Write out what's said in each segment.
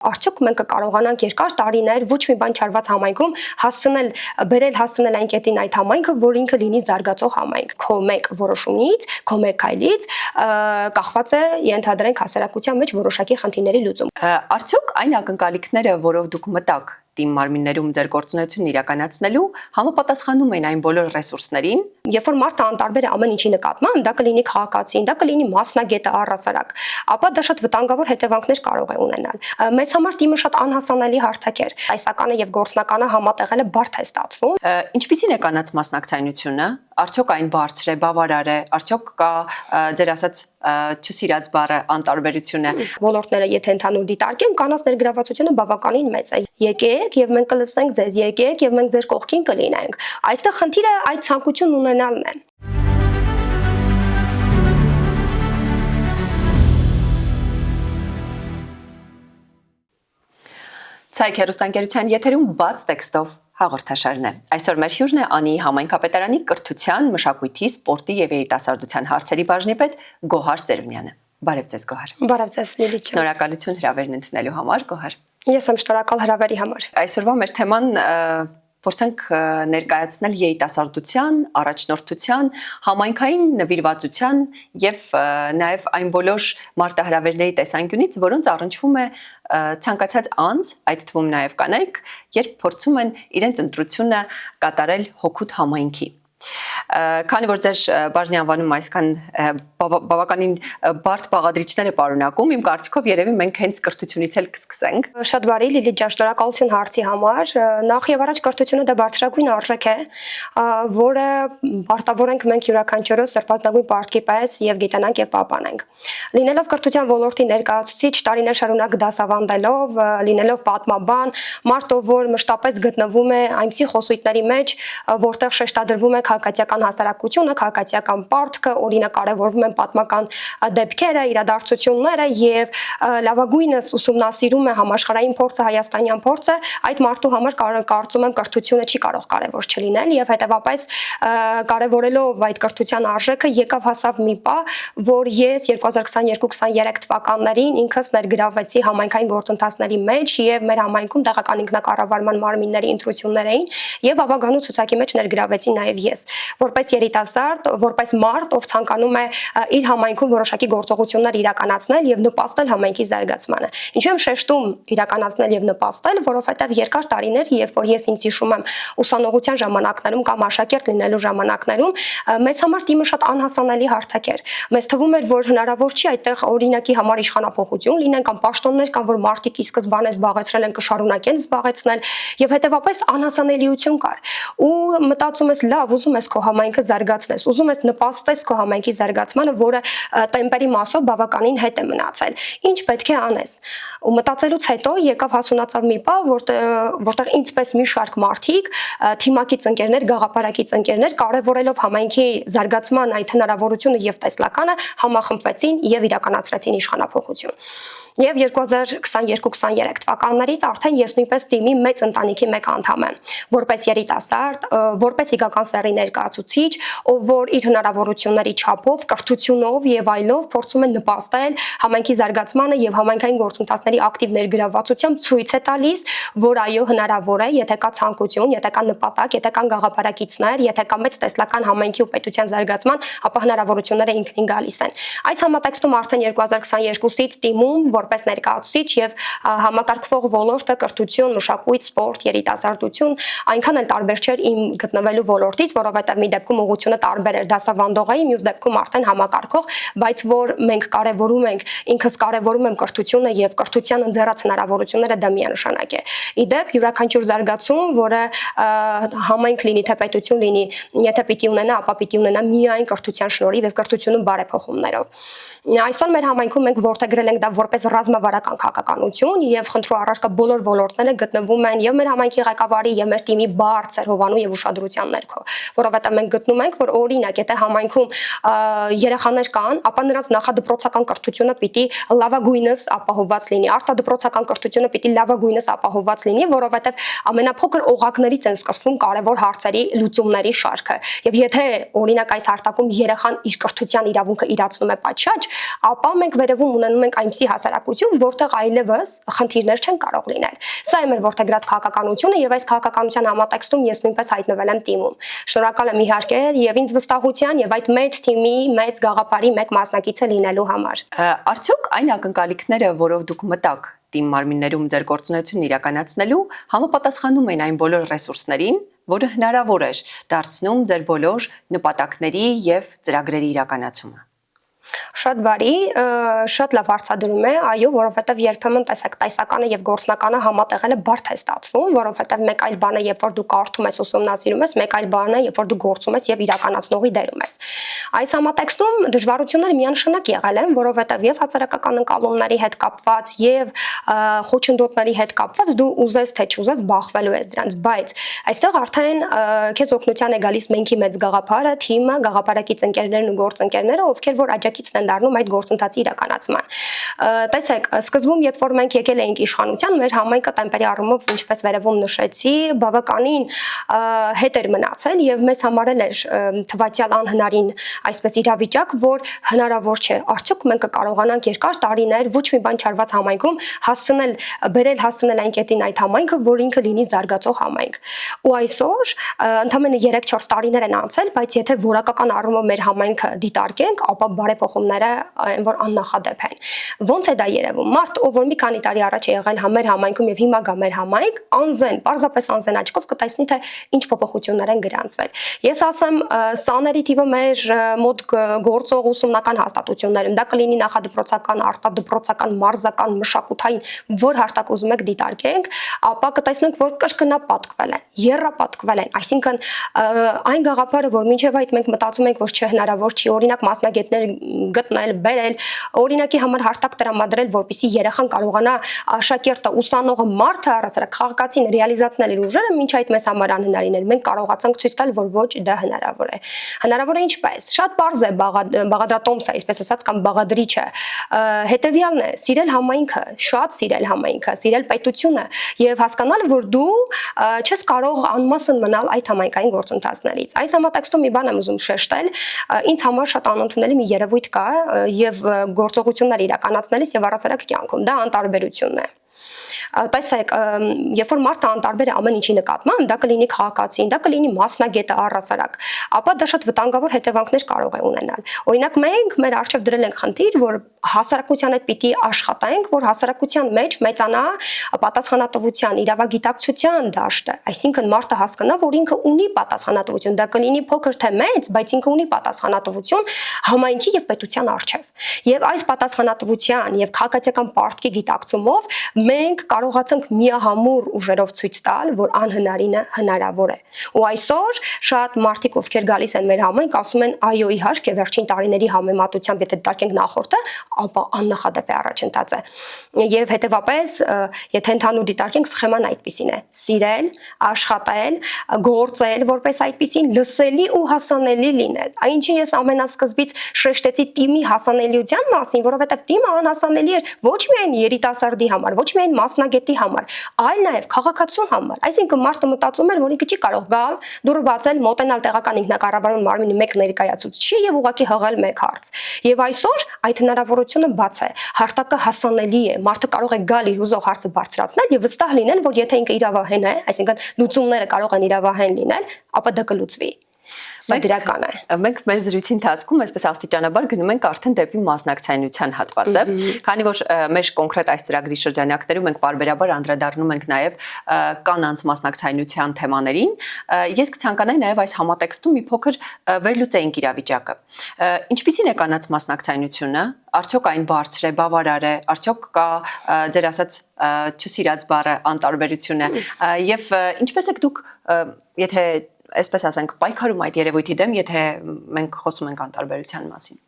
Արդյոք մենք կարողանանք երկար տարիներ ոչ մի բան չարված համայնքում հասցնել այն կետին այդ համայնքը, որ ինքը լինի զարգացող համայնք։ Քո մեկ որոշումից, քո մեկ քայլից կախված է ենթադրենք հասարակության մեջ որոշակի խնդիրների լուծում։ Արդյոք այն ակնկալիքները, որով դուք մտաք թիմ մարմիններում ձեր գործունեությունն իրականացնելու, համապատասխանում են այն բոլոր ռեսուրսներին։ Երբ որ մարդը անտարբեր է ամեն ինչի նկատմամբ, դա կլինի քաղաքացին, դա կլինի մասնագետը առհասարակ, ապա դա շատ վտանգավոր հետևանքներ կարող է ունենալ։ Մեզ համար թիմը շատ անհասանելի հարթակ էր։ Այսականը եւ գործնականը համատեղելը բարդ է ստացվում։ Ինչպիսին է կանանց մասնակցայնությունը։ Արդյոք այն բարձր է, բավարար է, արդյոք կա ձեր ասած չսիրած բառը անտարբերությունը։ Ոլորտները եթե ընդհանուր դիտարկենք, կանանց ներգրավվածությունը բավականին մեծ է։ Եկեք եւ մենք կլսենք ձեզ, եկեք եւ մենք ձեր կողքին կլինենք։ Այստեղ խնդիրը այդ ցանկությունն ունենալն է։ Ցայք հեռուստաընկերության եթերում բաց տեքստով հաղորդաշարն է։ Այսօր մեր հյուրն է Անի համայնքապետարանի կրթության, մշակույթի, սպորտի եւ երիտասարդության հարցերի բաժնի պետ Գոհար Ծերունյանը։ Բարև ձեզ Գոհար։ Բարև ձեզ Լիլիթ։ Շնորհակալություն հրավերն ընդունելու համար Գոհար։ Ես եմ շնորհակալ հրավերի համար։ Այսօրվա մեր թեման փորձենք ներկայացնել երիտասարդության, առաջնորդության, համայնքային նվիրվածության եւ նաեւ այն բոլոր մարտահրավերների տեսանկյունից, որոնց առնչվում է ցանկացած անձ, այդ թվում նաեւ կանայք, երբ փորձում են իրենց ընտրությունը կատարել հօգուտ համայնքի։ Քանի որ ձեր բաժնի անվանում այսքան բավականին բարդ բաղադրիչներ է պարունակում, իմ կարծիքով երևի մենք հենց կրթությունից էլ կսկսենք։ Շատ բարի Լիլիթ ջան, շնորհակալություն հարցի համար։ Նախ եւ առաջ կրթությունը դա բարձրագույն արժեք է, որը պարտավոր ենք մենք յուրաքանչյուրս սրբազնագույն պարտքի պես եւ գիտենանք եւ պահպանենք։ Լինելով կրթության ոլորտի ներկայացուցիչ, տարիներ շարունակ դասավանդելով, լինելով պատմաբան, մարդը, որ մշտապես գտնվում է այնպիսի խոսույթների մեջ, որտեղ շեշտադրվում է քաղաքացիական հասարակությունը, քաղաքացիական պարտքը, օրինակ կարևորվում են պատմական դեպքերը, իրադարձությունները եւ լավագույնս ուսումնասիրում է համաշխարհային փորձը, հայաստանյան փորձը, այդ մարդու համար կարծում եմ կրթությունը չի կարող կարևոր չլինել եւ հետեւաբար կարևորելով այդ կրթության արժեքը եկավ հասավ մի պահ, որ ես 2022-23 թվականներին ինքս ներգրավվեցի համայնքային գործընթացների մեջ եւ մեր համայնքում տեղական ինքնակառավարման մարմինների ընտրություններ էին եւ ավագանու ցուցակի մեջ ներգրավվեցի նաեւ ես որպես երիտասարդ, որպես մարդ, ով ցանկանում է իր համայնքում որոշակի գործողություններ իրականացնել եւ նպաստել համայնքի զարգացմանը։ Ինչու եմ շեշտում իրականացնել եւ նպաստել, որովհետեւ երկար տարիներ, երբ որ ես ինձ հիշում եմ ուսանողության ժամանակներում կամ աշակերտ լինելու ժամանակներում, մեզ համար թիմը շատ անհասանելի հարթակ էր։ Մեզ թվում էր, որ հնարավոր չի այդտեղ օրինակի համար իշխանապողություն լինեն կամ պաշտոններ կամ որ մարդիկ ի սկզբանե զբաղեցրել են կշարունակեն զբաղեցնել եւ հետեւաբար անհասանելիություն կար։ Ու մտածում ես, լավ, ուզում ես քո համայնքը զարգացնես, ուզում ես նպաստես քո համայնքի զարգացմանը, որը տեմպերի մասով բավականին հետ է մնացել։ Ինչ պետք է անես։ Ու մտածելուց հետո եկավ հասունացավ մի պահ, որտեղ ինձպես մի շարք մարդիկ, թիմակից ընկերներ, գաղափարակից ընկերներ, կարևորելով համայնքի զարգացման այդ հնարավորությունը եւ տեսլականը, համախմբվեցին եւ իրականացրեցին իշխանապողություն։ Եվ 2022-23 թվականներից արդեն ես նույնպես թիմի մեծ ընտանիքի մեկ անդամ եմ, որպես երիտասարդ, որպես իգական սեռի ներկայացուցիչ, ով որ իր հնարավորությունների չափով, կրթությունով եւ այլով փորձում է նպաստել համայնքի զարգացմանը եւ համայնքային գործընթացների ակտիվ ներգրավվածությամբ ցույց է տալիս, որ այո հնարավոր է, եթե կա ցանկություն, եթե կա նպատակ, եթե կան գաղափարակիցներ, եթե կա մեծ տեսլական համայնքի ու պետության զարգացման, ապա հնարավորությունները ինքնին գալիս են։ Այս համատեքստում արդեն 2022-ից թիմում որպես ներկայացուցիչ եւ համակարգվող ոլորտը կրթություն, մշակույթ, սպորտ, երիտասարդություն, այնքան էլ տարբեր չէր իմ գտնվելու ոլորտից, որովհետեւ մի դեպքում ուղղությունը տարբեր էր դասավանդողայի, մյուս դեպքում արդեն համակարգող, բայց որ մենք կարևորում ենք, ինքս կարևորում եմ կրթությունը եւ կրթության ընձեռած հնարավորությունները դա միանշանակ է։ Իդեպ յուրաքանչյուր զարգացում, որը համայնք լինի, թե պետություն լինի, եթե պիտի ունենա, ապա պիտի ունենա միայն կրթության շնորհիվ եւ կրթությունում բարեփոխումներով։ Այսօր մեր համայնքում մենք որդեգրել ենք դա որպես ռազմավարական քաղաքականություն եւ խնդրու առարկա բոլոր ոլորտները գտնվում են եւ մեր համայնքի ղեկավարի եւ մեր թիմի բարձր հովանու եւ ուշադրության ներքո, որովհետեւ մենք գտնում ենք, որ օրինակ եթե համայնքում երեխաներ կան, ապա նրանց նախադպրոցական կրթությունը պիտի լավագույնս ապահովված լինի, արտադպրոցական կրթությունը պիտի լավագույնս ապահովված լինի, որովհետեւ ամենափոքր օղակներից են սկսվում կարևոր հարցերի լուծումների շարքը եւ եթե օրինակ այս հարթակում երեխան իր կրթության իրավունքը իրացնում է պատշաճ, ապա մենք վերևում ունենում ենք այնպիսի հասարակ հասարակություն, որտեղ այլևս խնդիրներ չեն կարող լինել։ Սա է մեր որդեգրած քաղաքականությունը եւ այս քաղաքականության համատեքստում ես նույնպես հայտնվել եմ թիմում։ Շնորհակալ եմ իհարկե եւ ինձ վստահության եւ այդ մեծ թիմի, մեծ գաղափարի մեկ մասնակիցը լինելու համար։ Արդյոք այն ակնկալիքները, որով դուք մտաք թիմ մարմիններում ձեր գործունեությունն իրականացնելու, համապատասխանում են այն բոլոր ռեսուրսներին, որը հնարավոր էր դարձնում ձեր բոլոր նպատակների եւ ծրագրերի իրականացումը։ Շատ բարի, շատ լավ հարցադրում է, այո, որովհետև երբեմն տեսեք տեսականը եւ գործնականը համատեղելը բարդ է ստացվում, որովհետև մեկ այլ բան է, երբ որ դու կարդում ես, ուսումնասիրում ես, մեկ այլ բան է, երբ որ դու գործում ես եւ իրականացնողի դերում ես։ Այս համատեքստում դժվարությունները միանշանակ եղել են, որովհետև եւ հասարակական ընկալումների հետ կապված եւ խոչընդոտների հետ կապված դու ուզես թե չուզես բախվելու ես դրանց, բայց այստեղ արդեն քեզ օգնության է գալիս մենքի մեծ գաղափարը, թիմը, գաղափարակից ընկերներն ու գործընկերները, ովքեր որ աջակիցն են դառնում այդ գործընթացի իրականացման։ Տեսեք, սկզբում երբ որ մենք եկել էինք իշխանության, մեր համայնքը տեմպերի առումով, ինչպես վերևում նշեցի, բավականին հետ էր մնացել եւ մեզ համարել էր թվացial անհնարին այսպես իրավիճակ, որ հնարավոր չէ։ Արդյոք մենք կկարողանանք երկար տարիներ ոչ մի բան չարված համայնքում հասցնել այն կետին այդ համայնքը, որ ինքը լինի զարգացող համայնք։ Ու այսօր ընդամենը 3-4 տարիներ են անցել, բայց եթե որակական առումով մեր համայնքը դիտարկենք, ապա բարեփոխումները այն որ աննախադեպ են։ Ոնց է դա երևում։ Մարդ, ով որ մի քանի տարի առաջ է եղել մեր համայնքում եւ հիմա գա մեր համայնք, անզեն, պարզապես անզեն աչքով կտեսնի թե ինչ փոփոխություններ են գրանցվել։ Ես ասեմ, սաների թիվը մեր մոտ գործող ուսումնական հաստատություններում, դա կլինի նախադպրոցական, արտադպրոցական, մարզական, մշակութային, որ հարթակ ուզում եք դիտարկենք, ապա կտեսնենք, որ կրկնապատկվել են, եռապատկվել են, այսինքն այն գաղափարը, որ մինչև այդ մենք մտածում ենք, որ չհնարավոր չի, օրինակ մասնագետներ գտնել, բերել, օրինակի համար հարթակ տրամադրել, որպեսզի երեխան կարողանա աշակերտը, ուսանողը, մարդը առասարակ քաղաքացին ռեալիզացնել իր ուժերը, մինչ այդ մեզ համար անհնարին էր։ Մենք կարողացանք ցույց տալ, որ ոչ, դա հնարավոր է։ Հնարավոր է ինչպես։ Շատ པարզ է բաղադրատոմսը, այսպես ասած, կամ բաղադրիչը։ Հետևյալն է՝ սիրել համայնքը, շատ սիրել համայնքը, սիրել պետությունը եւ հասկանալ, որ դու չես կարող անմասն մնալ այդ համայնքային գործընթացներից։ Այս համատեքստում մի բան եմ ուզում շեշտել, ինձ համար շատ անընդունելի մի երևույթ կա եւ գործողություններ իրականացնելիս եւ առասարակ կյանքում, դա անտարբերությունն է։ Տեսեք, երբ որ մարդը անտարբեր է ամեն ինչի նկատմամբ, դա կլինի քաղաքացին, դա կլինի մասնագետը առասարակ, ապա դա շատ վտանգավոր հետևանքներ կարող է ունենալ։ Օրինակ մենք մեր առջև դրել ենք խնդիր, որ հասարակության հետ պիտի աշխատենք, որ հասարակության մեջ մեծանա պատասխանատվության, իրավագիտակցության դաշտը, այսինքն մարդը հասկանա, որ ինքը ունի պատասխանատվություն, դա կլինի փոքր թե մեծ, բայց ինքը ունի պատասխանատվություն համայնքի եւ պետության առջև։ Եվ այս պատասխանատվության եւ քաղաքացիական պարտքի գիտակցումով մենք կարողացանք միահամուռ ուժերով ցույց տալ, որ անհնարինը հնարավոր է։ Ու այսօր շատ մարդիկ, ովքեր գալիս են մեր համայնք, ասում են, այո, իհարկե, վերջին տարիների համեմատությամբ, եթե դիտարկենք նախորդը, ապա աննախադեպ է առաջընթացը։ Եվ հետևապես, եթե ընդհանուր դիտարկենք, սխեման այդպիսին է. սիրել, աշխատել, գործել որպես այդպիսին, լսելի ու հասանելի լինել։ Այնինչին ես ամենասկզբից շեշտեցի թիմի հասանելիության մասին, որովհետև թիմը անհասանելի էր ոչ միայն երիտասարդի համար, ոչ միայն մասնագետի համար, այլ նաև քաղաքացու համար։ Այսինքն մարդը մտածում էր, որ ինքը չի կարող գալ, դուրը բացել, մոտենալ տեղական ինքնակառավարման մարմինի մեկ ներկայացուցիչի եւ ուղղակի հղել մեկ հարց։ Եվ այսօր այդ հնարավորությունը բաց է, հարթակը հասանելի է, մարդը կարող է գալ իր ուզող հարցը բարձրացնել եւ վստահ լինել, որ եթե ինքը իրավահեն է, այսինքն լուծումները կարող են իրավահեն լինել, ապա դա կլուծվի։ Սա դրական է։ Մենք մեր զրույցի ընթացքում այսպես աստիճանաբար գնում ենք արդեն դեպի մասնակցայնության հատվածը, քանի որ մեր կոնկրետ այս ծրագրի շրջանակներում մենք բարբերաբար անդրադառնում ենք նաև կանանց մասնակցայնության թեմաներին, ես կցանկանայի նաև այս համատեքստում մի փոքր վերլուծեինք իրավիճակը։ Ինչպիսին է կանանց մասնակցայնությունը, արդյոք այն բարձր է, բավարար է, արդյոք կա ձեր ասած չսիրած բառը անտարբերությունը, եւ ինչպես եք դուք, եթե այսպես ասենք, պայքարում այդ երևույթի դեմ, եթե մենք խոսում ենք անտարբերության մասին։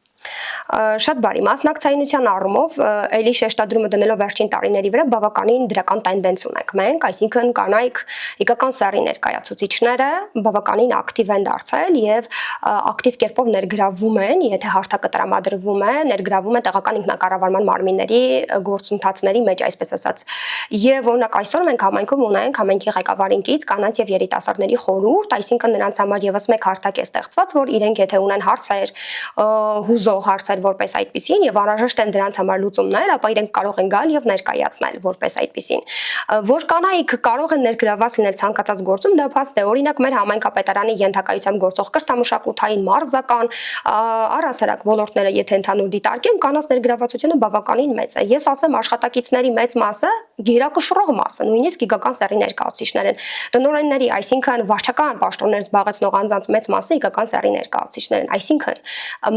Շատ բարի, մասնակցայնության առումով էլի շեշտադրումը դնելով վերջին տարիների վրա բավականին դրական տենդենս ունենք մենք, այսինքն կանայք իգական սեռի ներկայացուցիչները բավականին ակտիվ են դարձել եւ ակտիվ կերպով ներգրավում են, եթե հարթակը տրամադրվում է, ներգրավում են տեղական ինքնակառավարման մարմինների գործընթացների մեջ, այսպես ասած։ Եվ օրինակ այսօր մենք համայնքում ունենք համայնքի ղեկավարինքից կանանց եւ երիտասարդների խորհուրդ, այսինքն նրանց համար եւս մեկ հարթակ է ստեղծված, որ իրենք եթե ունեն հարցեր, հուզող հուզող հարցեր որպես այդպիսին եւ անհրաժեշտ են դրանց համար լուծումներ, ապա իրենք կարող են գալ եւ ներկայացնել որպես այդպիսին։ Որ կանայք կարող են ներգրավված լինել ցանկացած գործում, դա փաստ է։ Օրինակ մեր համայնքապետարանի ենթակայությամբ գործող կրթամշակութային, մարզական, առհասարակ ոլորտները, եթե ընդհանուր դիտարկենք, կանանց ներգրավվածությունը բավականին մեծ է։ Ես ասեմ, աշխատակիցների մեծ մասը գերակշռող մասը, նույնիսկ գիգական սեռի ներկայացուցիչներ են։ Տնօրենների, այսինքն վարչական պաշտոններ զբաղեցնող անձանց մեծ մասը գիգական սեռի ներկայացուցիչներ են։ Այսինքն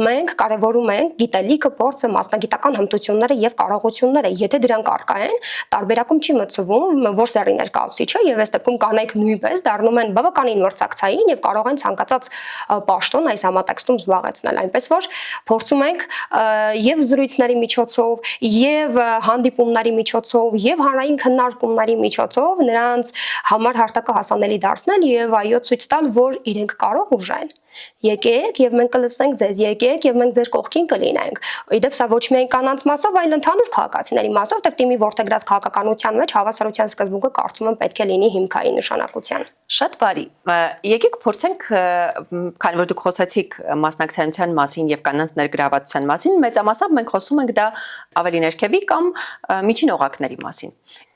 մենք կարևորում ենք գիտելիքը, փորձը, մասնագիտական հմտությունները եւ կարողությունները։ Եթե դրանք առկա են, տարբերակում չի մտցվում, որ սեռի ներկայացուցիչը եւ այս դեպքում կանայք նույնպես դառնում են բավականին մրցակցային եւ կարող են ցանկացած պաշտոն այս համատեքստում զբաղեցնել։ Այնպես որ փորձում ենք եւ զրույցների միջոցով, եւ հանդիպումների միջոցով, եւ հանրային քննարկումների միջոցով նրանց համար հարթակը հասանելի դարձնել եւ այո ցույց տալ, որ իրենք կարող ուժեն։ Եկեք եւ մենք կլսենք ձեզ, եկեք եւ մենք ձեր կողքին կլինենք։ Իդեպ սա ոչ միայն կանանց մասով, այլ ընդհանուր քաղաքացիների մասով, դեպ թիմի ворթեգրած քաղաքականության մեջ հավասարության սկզբունքը կարծում եմ պետք է լինի հիմքային նշանակության։ Շատ բարի։ Եկեք փորձենք, քանի որ դուք խոսացիք մասնակցության մասին եւ կանանց ներգրավվածության մասին, մեծամասամբ մենք խոսում ենք դա ավելի ներքևի կամ միջին օղակների մասին։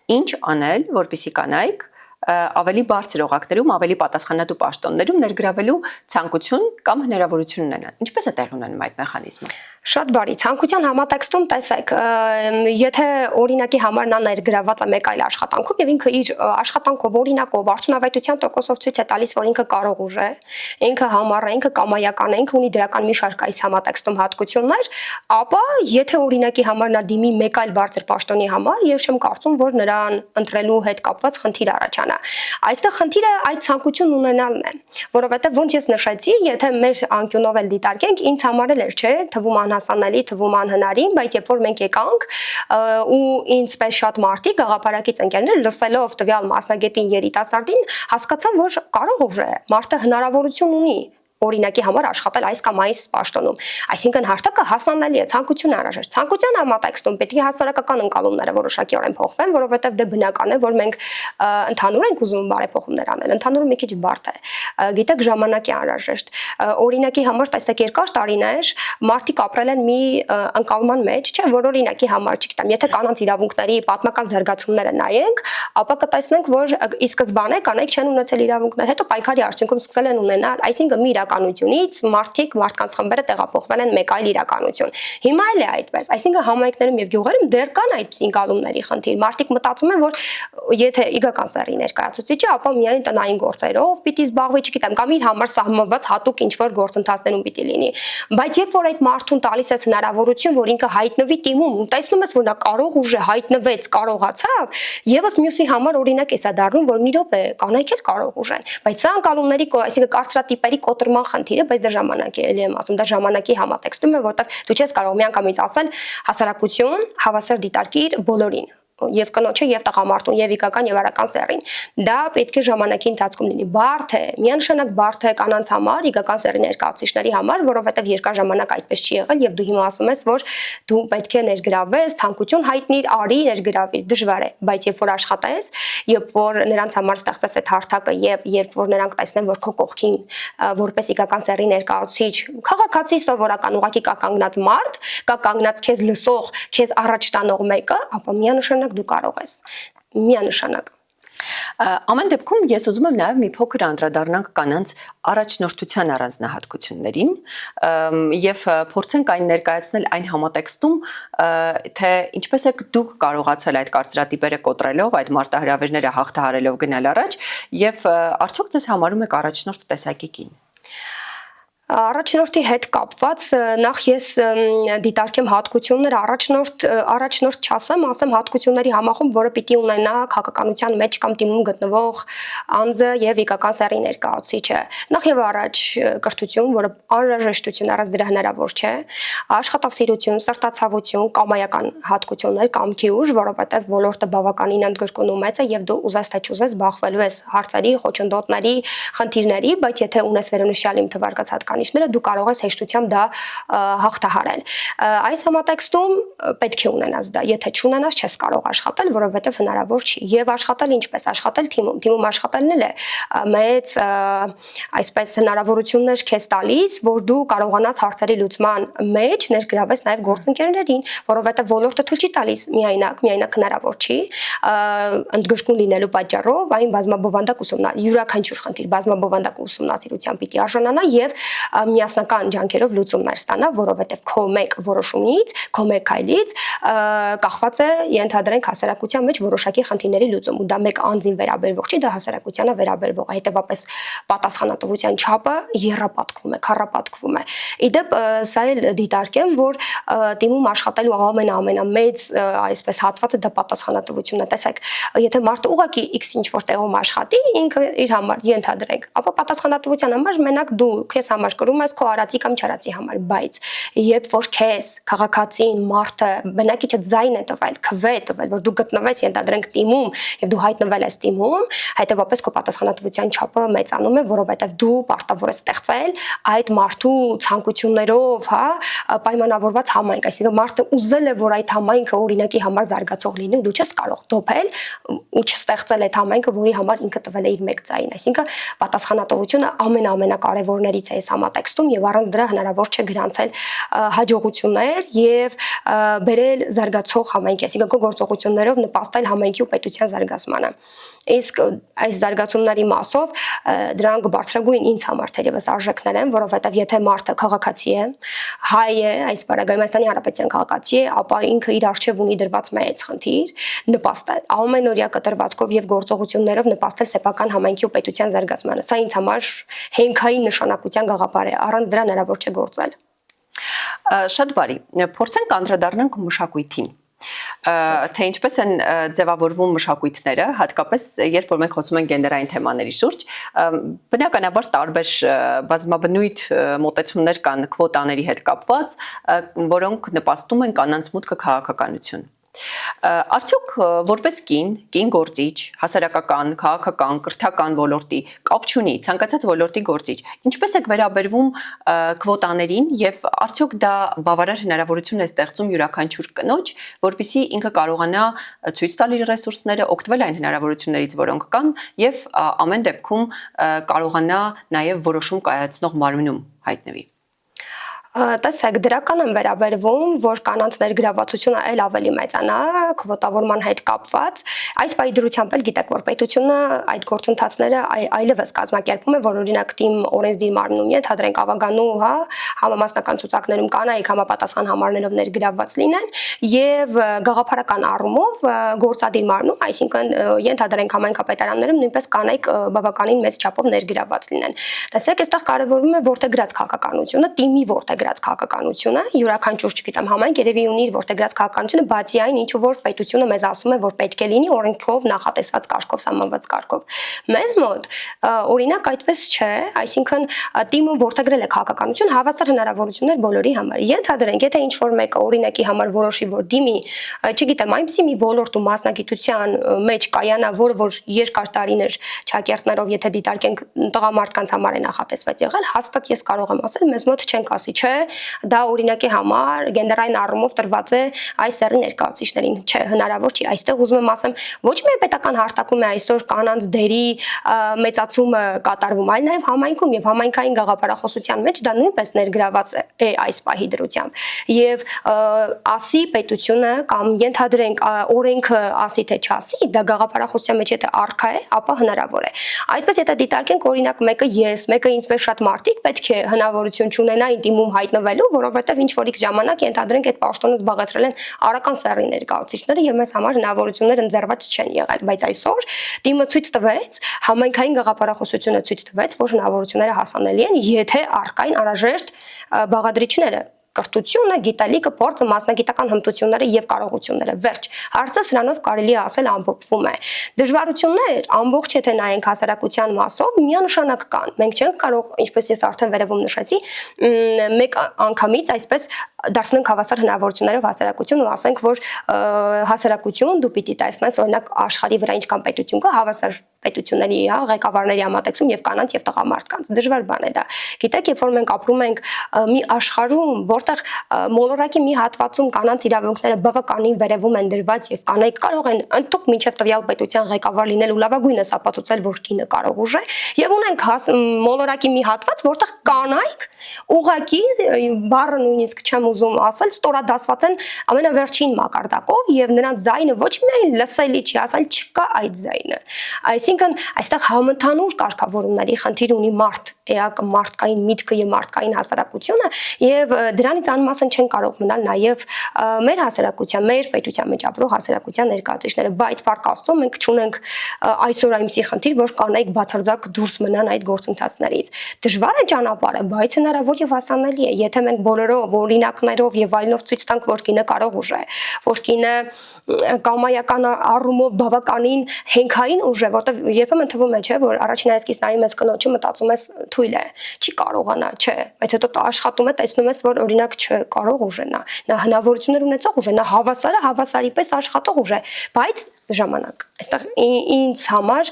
Ինչ անել, որպեսզի կանայք ավելի բարձր օղակներում, ավելի պատասխանատու պաշտոններում ներգրավելու ցանկություն կամ հնարավորություն ունենան։ Ինչպես է տեղի ունենում այդ մեխանիզմը։ Շատ բարի, ցանկության համատեքստում տեսեք, եթե օրինակի համար նա ներգրավված է մեկ այլ աշխատանքում եւ ինքը իր աշխատանքով, օրինակով, արդյունավետության տոկոսով ցույց է տալիս, որ ինքը կարող ուժ է, ինքը համառ է, ինքը կամայական է, ինքը ունի դրական մի շարք այս համատեքստում հատկություններ, ապա եթե օրինակի համար նա դիմի մեկ այլ բարձր պաշտոնի համար, ես չեմ կարծում, որ նրան ընտրելու հետ կապված խնդիր առաջանա։ Այստեղ խնդիրը այդ ցանկությունն ունենալն է, որովհետեւ ոնց ես նշեցի, եթե մեր անկյունով էլ դիտարկենք, ինձ համար էլ էր, չէ, թվում անհասանելի, թվում անհնարին, բայց երբ որ մենք եկանք ու ինձպես շատ մարդիկ, գաղափարակից ընկերներ, լսելով տվյալ մասնագետին, երիտասարդին, հասկացան, որ կարող ուժ է, մարդը հնարավորություն ունի օրինակի համար աշխատել այս կամ այս պաշտոնում։ Այսինքն հարթակը հասանելի է, ցանկություն անհրաժեշտ։ Ցանկության համատեքստում պետք է հասարակական ընկալումները որոշակիորեն փոխվեն, որովհետև դե բնական է, որ մենք ընդհանուր ենք ուզում բարեփոխումներ անել, ընդհանուր մի քիչ բարդ է։ Գիտեք, ժամանակի անհրաժեշտ։ Օրինակի համար տեսեք երկար տարիներ մարդիկ ապրել են մի ընկալման մեջ, չէ, որ օրինակի համար, չգիտեմ, եթե կանանց իրավունքների պատմական զարգացումները նայենք, ապա կտեսնենք, որ ի սկզբանե կանայք չեն ունեցել իրավունքներ, հետո պայքարի արդյունքում սկսել են ունենալ, այսինքն մի իրականությունից մարդկանց խմբերը տեղափոխվել են մեկ այլ իրականություն։ Հիմա էլ է այդպես, այսինքն համայնքներում եւ գյուղերում դեռ կան այդպես ընկալումների խնդիր։ Մարդիկ մտածում են, որ եթե իգական սեռի ներկայացուցիչը, ապա միայն տնային գործերով պիտի զբաղվի, չգիտեմ, կամ իր համար սահմանված հատուկ ինչ-որ գործընթացներում պիտի լինի։ Բայց երբ որ այդ մարդուն տալիս ես հնարավորություն, որ ինքը հայտնվի թիմում, ու տեսնում ես, որ նա կարող ուժ է, հայտնվեց, կարողացավ, եւս մյուսի համար օրինակ է սա դառնում, որ մի րոպե կանայք էլ կարող ուժ են, բայց սա ընկալումների, այսինքն կարծրատիպերի կոտրման խնդիրը, բայց դա ժամանակի էլի եմ ասում, դա ժամանակի համատեքստում է, որտեղ դու չես կարող միանգամից ասել հասարակություն, հավասար դիտարկիր բոլորին եւ կնոջը եւ տղամարդուն եւ իգական եւ արական սեռին։ Դա պետք է ժամանակի ընթացքում լինի։ Բարդ է, միանշանակ բարդ է կանանց համար, իգական սեռի ներկայացուցիչների համար, որովհետեւ երկար ժամանակ այդպես չի եղել եւ դու հիմա ասում ես, որ դու պետք է ներգրավես, ցանկություն հայտնիր, արի ներգրավիր, դժվար է, բայց երբ որ աշխատես, երբ որ նրանց համար ստեղծես այդ հարթակը եւ երբ որ նրանք տեսնեն, որ քո կողքին որպես իգական սեռի ներկայացուցիչ, քաղաքացի սովորական ուղակի կա կանգնած մարդ, կա կանգնած քեզ լսող, քեզ առաջ տանող մեկը, ապա միանշանակ դու կարող ես, միանշանակ։ Ամեն դեպքում ես ուզում եմ նաև մի փոքր անդրադառնանք կանանց առաջնորդության առանձնահատկություններին եւ փորձենք այն ներկայացնել այն համատեքստում, թե ինչպես եք դուք կարողացել այդ կարծրատիպերը կոտրելով, այդ մարտահրավերները հաղթահարելով գնալ առաջ եւ արդյոք ձեզ համարում եք առաջնորդ տեսակի կին։ Առաջնորդի հետ կապված նախ ես դիտարկեմ հատկությունները առաջնորդ չասեմ, ասեմ հատկությունների համախումբ, որը պիտի ունենա քաղաքականության մեջ կամ թիմում գտնվող անձը եւ իգական սեռի ներկայացուցիչը։ Նախ եւ առաջ կրթություն, որը անհրաժեշտություն առանց դրա հնարավոր չէ, աշխատասիրություն, սրտացավություն, կամայական հատկություններ, կամքի ուժ, որովհետեւ ոլորտը բավականին ընդգրկուն ու մեծ է եւ դու ուզես թե չուզես զբաղվելու ես հարցերի, խոչընդոտների, խնդիրների, բայց եթե ունես վերոնշյալ իմ թվարկած հատկանիշ չափանիշները դու կարող ես հեշտությամբ դա հաղթահարել։ Այս համատեքստում պետք է ունենաս դա, եթե չունենաս չես կարող աշխատել, որովհետև հնարավոր չի։ Եվ աշխատել ինչպես, աշխատել թիմում աշխատելն էլ է մեծ այսպես հնարավորություններ քեզ տալիս, որ դու կարողանաս հարցերի լուծման մեջ ներգրավես նաև գործընկերներին, որովհետև ոլորտը թույլ չի տալիս միայնակ հնարավոր չի, ընդգրկուն լինելու պատճառով այն բազմաբովանդակ յուրաքանչյուր խնդիր բազմաբովանդակ ուսումնասիրության պիտի արժանանա եւ միասնական ջանքերով լուծումներ ստանա, որովհետև քո մեկ որոշումից, քո մեկ քայլից կախված է ենթադրենք հասարակության մեջ որոշակի խնդիրների լուծում, ու դա մեկ անձին վերաբերվող չի, դա հասարակությանը վերաբերվող, հետեւաբար պատասխանատվության չափը եռապատկվում է, քառապատկվում է։ Իդեպ սա էլ դիտարկեմ, որ թիմում աշխատելու ամենամեծ այսպես հատվածը դա պատասխանատվությունն է։ Տեսեք, եթե մարդը ուղղակի X ինչ-որ տեղում աշխատի, ինքը իր համար ենթադրենք, ապա պատասխանատվության համար մենակ դու քեզ համար կրում ես քո արածի կամ չարածի համար, բայց երբ որ քեզ քաղաքացին մարդը բնակիչը ձայն է տվել, քվե է տվել, որ դու գտնվես ենթադրենք թիմում եւ դու հայտնվել ես թիմում, հետեւաբար քո պատասխանատվության չափը մեծանում է, որովհետեւ դու պարտավոր ես ստեղծել այդ մարդու ցանկություններով, պայմանավորված համայնք, այսինքն մարդը ուզել է, որ այդ համայնքը օրինակի համար զարգացող լինի, ու դու չես կարող դոփել ու չստեղծել այդ համայնքը, որի համար ինքը տվել է իր մեկ ձայն, այսինքն պատասխանատվությունը ամենակարևորներից է այս համատեքստում եւ առանց դրա հնարավոր չէ գրանցել հաջողություններ եւ բերել զարգացող համայնքի, այսինքն քո գործողություններով նպաստել համայնքի ու պետության զարգացմանը։ Իսկ այս զարգացումների մասով դրանք բարձրագույն ինձ համար թերևս արժեքներ են, որովհետև եթե մարդը քաղաքացի է, հայ է, այս բaragայում Հայաստանի Հանրապետության քաղաքացի է, ապա ինքը իր արժև ունի դրված մեծ խնդիր նպաստել ամենօրյա կտրվածքով եւ գործողություններով նպաստել սեփական համայնքի ու պետության զարգացմանը։ Սա ինձ համար հենքային նշանակության գաղափար է, առանց դրա հնարավոր չէ գործել։ Շատ բարի, փորձենք անդրադառնանք մշակույթին։ Թե ինչպես են ձևավորվում մշակույթները, հատկապես երբ որ մենք խոսում ենք գենդերային թեմաների շուրջ, բնականաբար տարբեր բազմաբնույթ մոտեցումներ կան քվոտաների հետ կապված, որոնք նպաստում են կանանց մուտքը քաղաքականություն։ Արդյոք որպես կին գործիչ, հասարակական, քաղաքական, կրթական ոլորտի կապ չունի, ցանկացած ոլորտի գործիչ, ինչպես եք վերաբերվում քվոտաներին եւ արդյոք դա բավարար հնարավորություն է ստեղծում յուրաքանչյուր կնոջ, որպեսզի ինքը կարողանա ցույց տալ իր ռեսուրսները, օգտվել այն հնարավորություններից, որոնք կան եւ ամեն դեպքում կարողանա նաեւ որոշում կայացնող մարմնում հայտնվի։ Տեսեք, դրական եմ վերաբերվում, որ կանանց ներգրավվածությունը այլ ավելի մեծանա քվոտավորման հետ կապված։ Այս պայդրությամբ էլ գիտեք, որ պետությունը այդ գործընթացները այլևս կազմակերպում է, որ օրինակ թիմ օրենսդիր մարմնում ենթադրենք ավագանու, համամասնական ցուցակներում կանայք համապատասխան համարներով ներգրավված լինեն եւ գաղափարական առումով գործադիր մարմնում, այսինքն ենթադրենք համայնքապետարաններում նույնպես կանայք բավականին մեծ չափով ներգրավված լինեն։ Տեսեք, այստեղ կարևորվում է որտեղգրած քաղաքականությունը, թիմի որտեղգրած քաղաքականությունը, յուրաքանչյուր, չգիտեմ, համայնք երևի ունի իր որտեղգրած քաղաքականությունը, բացի այն, ինչ որ պետությունը մեզ ասում է, որ պետք է լինի օրենքով նախատեսված կարգով, սահմանված կարգով։ Մեզ մոտ օրինակ այդպես չէ, այսինքն թիմը որտեղգրել է քաղաքականություն, հավասար հնարավորություններ բոլորի համար։ Ենթադրենք, եթե ինչ որ մեկը օրինակի համար որոշի, որ դիմի, չգիտեմ, այնպեսի մի ոլորտ ու մասնագիտության մեջ կայանա, որը որ երկար տարիներ ճակերտներով, եթե դիտարկենք տղամարդկանց համար է նախատեսված եղել, հաստատ ես կարող եմ ասել, մեզ մոտ չենք ասի, չէ, դա օրինակի համար գենդերային առումով տրված է այս սեռի ներկայացուցիչներին, չէ, հնարավոր չի։ Այստեղ ուզում եմ ասեմ, ոչ միայն պետական հարտակում է այսօր կանանց դերի մեծացումը կատարվում, այլ նաև համայնքում եւ համայնքային գաղափարախոսության մեջ դա նույնպես ներգրաված է այս պահի դրությամբ։ Եվ ասի պետությունը կամ ենթադրենք օրենքը ասի թե չասի, դա գաղափարախոսության մեջ եթե առկա է, ապա հնարավոր է։ Այդպես եթե դիտարկենք օրինակ մեկը ես, մեկը ինձ շատ մարդիկ պետք է հնարավորություն չունենային թիմում հայտնվելու, որովհետև ինչ որ X ժամանակ ենթադրենք այդ պաշտոնը զբաղեցրել են արական սեռի ներկայացուցիչները եւ մեզ համար հնարավորություններ ընձեռված չեն եղել, բայց այսօր թիմը ցույց տվեց, համայնքային գաղափարախոսությունը ցույց տվեց, որ հնարավորությունները հասանելի են, եթե առկային անհրաժեշտ բաղադրիչները կրթությունը, գիտելիքը, փորձը, մասնագիտական հմտությունները եւ կարողությունները։ Վերջ։ Հարցը սրանով կարելի է ասել ամփոփվում է։ Դժվարություններ ամբողջ եթե նայենք հասարակության մասով միանշանակ կան։ Մենք չենք կարող, ինչպես ես արդեն վերևում նշեցի, մեկ անգամից այսպես դարձնենք հավասար հնարավորություններով հասարակություն ու ասենք, որ հասարակություն դու պիտի տեսնես օրինակ աշխարհի վրա ինչքան պետություն կա, հավասար պետությունների, հա, ղեկավարների համատեքստում եւ կանանց եւ տղամարդկանց։ Դժվար բան է դա։ Գիտեք, երբ որ մենք ապրում ենք մի աշխարհում, որտեղ մոլորակի մի հատվածում կանանց իրավունքները բավականին վերևում են դրված եւ կանայք կարող են ընդཐུպ մինչեւ տվյալ պետության ղեկավար լինել ու լավագույնս ապացուցել, որ կինը կարող ուժ է, եւ ունենք մոլորակի մի հատված, որտեղ կանայք ուղակի բառը նույնիսկ չեմ ուզում ասել, ստորադասված են ամենավերջին մակարդակով եւ նրանց ձայնը ոչ միայն լսելի չի, ասել չկա այդ ձայնը։ Այսինքն այստեղ համընդհանուր կարգավորումների խնդիր ունի մարդ, էակը մարդկային միտքը եւ մարդկային հասարակությունը եւ դրանից անմասն չեն կարող մնալ նաեւ մեր հասարակության, մեր պետության մեջ ապրող հասարակության ներկայացուցիչները, բայց բարգ Աստծո մենք չունենք այսօր այնպիսի խնդիր, որ կանայք բացարձակ դուրս մնան այդ գործընթացներից։ Դժվար է ճանապարհը, բայց հնարավոր եւ հասանելի է, եթե մենք բոլորով օրինակներով եւ այլնով ցույց տանք, որ կինը կարող ուժ է, որ կինը կամայական առումով բավականին հենքային ուժ է, որտեղ երբեմն թվում է, չէ, որ առաջին այսքից նայում ես կնոջը, մտածում ես թույլ է, չի կարողանա, չէ, բայց հետո աշխատում է, տեսնում ես, որ օրինակ չէ, կարող ուժ է նա հնարավորություններ ունեցող ուժ է, նա հավասարի պես աշխատող ուժ է, բայց ժամանակ։ Այստեղ ինձ համար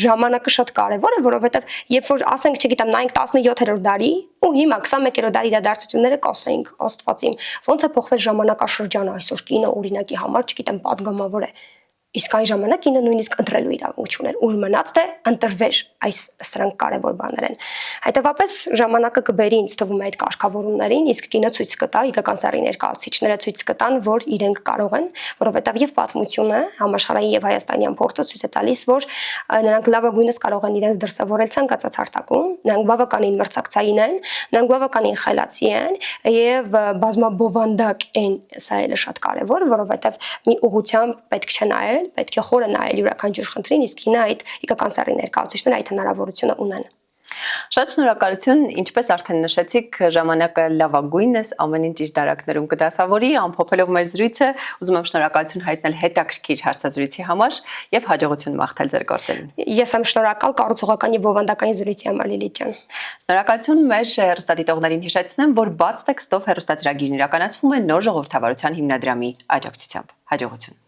ժամանակը շատ կարևոր է, որովհետև երբ որ ասենք, չգիտեմ, նայենք 17-րդ դարի ու հիմա 21-րդ դարի իրադարձությունները կասենք Աստված իմ, ոնց է փոխվել ժամանակաշրջանը այսօր կինը օրինակի համար, չգիտեմ, падգամավոր է։ Իսկ այն ժամանակ ինը նույնիսկ ընտրելու իրավունք չուներ, ուր մնաց թե ընտրվեր, սրանք կարևոր բաներ են։ Հետևաբար ժամանակը կբերի ինձ թվում է այդ կարգավորումներին, իսկ կինը ցույց կտա, իգական սեռի ներկայացուցիչները ցույց կտան, որ իրենք կարող են, որովհետև եւ պատմությունը, համաշխարհային եւ հայաստանյան փորձը ցույց է տալիս, որ նրանք լավագույնս կարող են իրենց դրսևորել ցանկացած հարթակում, նրանք բավականին մրցակցային են, նրանք բավականին խելացի են եւ բազմաբովանդակ են, սա էլ է շատ կարևոր, որովհետև մի ուղղությամբ պետք չէ նայել, պետք է խորը նայել յուրաքանչյուր խնդրին, իսկ հինա այդ իգական սեռի ներկայացուցիչները այդ հնարավորությունը ունեն։ Շատ շնորհակալություն, ինչպես արդեն նշեցիք, ժամանակը լավագույնս ամեն ինչ իր դարակներում կդասավորի, ամփոփելով մեր զրույցը, ուզում եմ շնորհակալություն հայտնել հետաքրքիր հարցազրույցի համար եւ հաջողություն մաղթել ձեր գործերին։ Ես եմ շնորհակալ կառուցողական եւ բովանդակային զրույցի համար, Լիլիթ ջան։ Շնորհակալություն մեր հեռուստադիտողներին հիշեցնեմ, որ բաց տեքստով հեռուստաձրագիրն իրականացվում է նոր ժողովրդավարության հիմնադրամի աջակցությամբ։ Հաջողություն։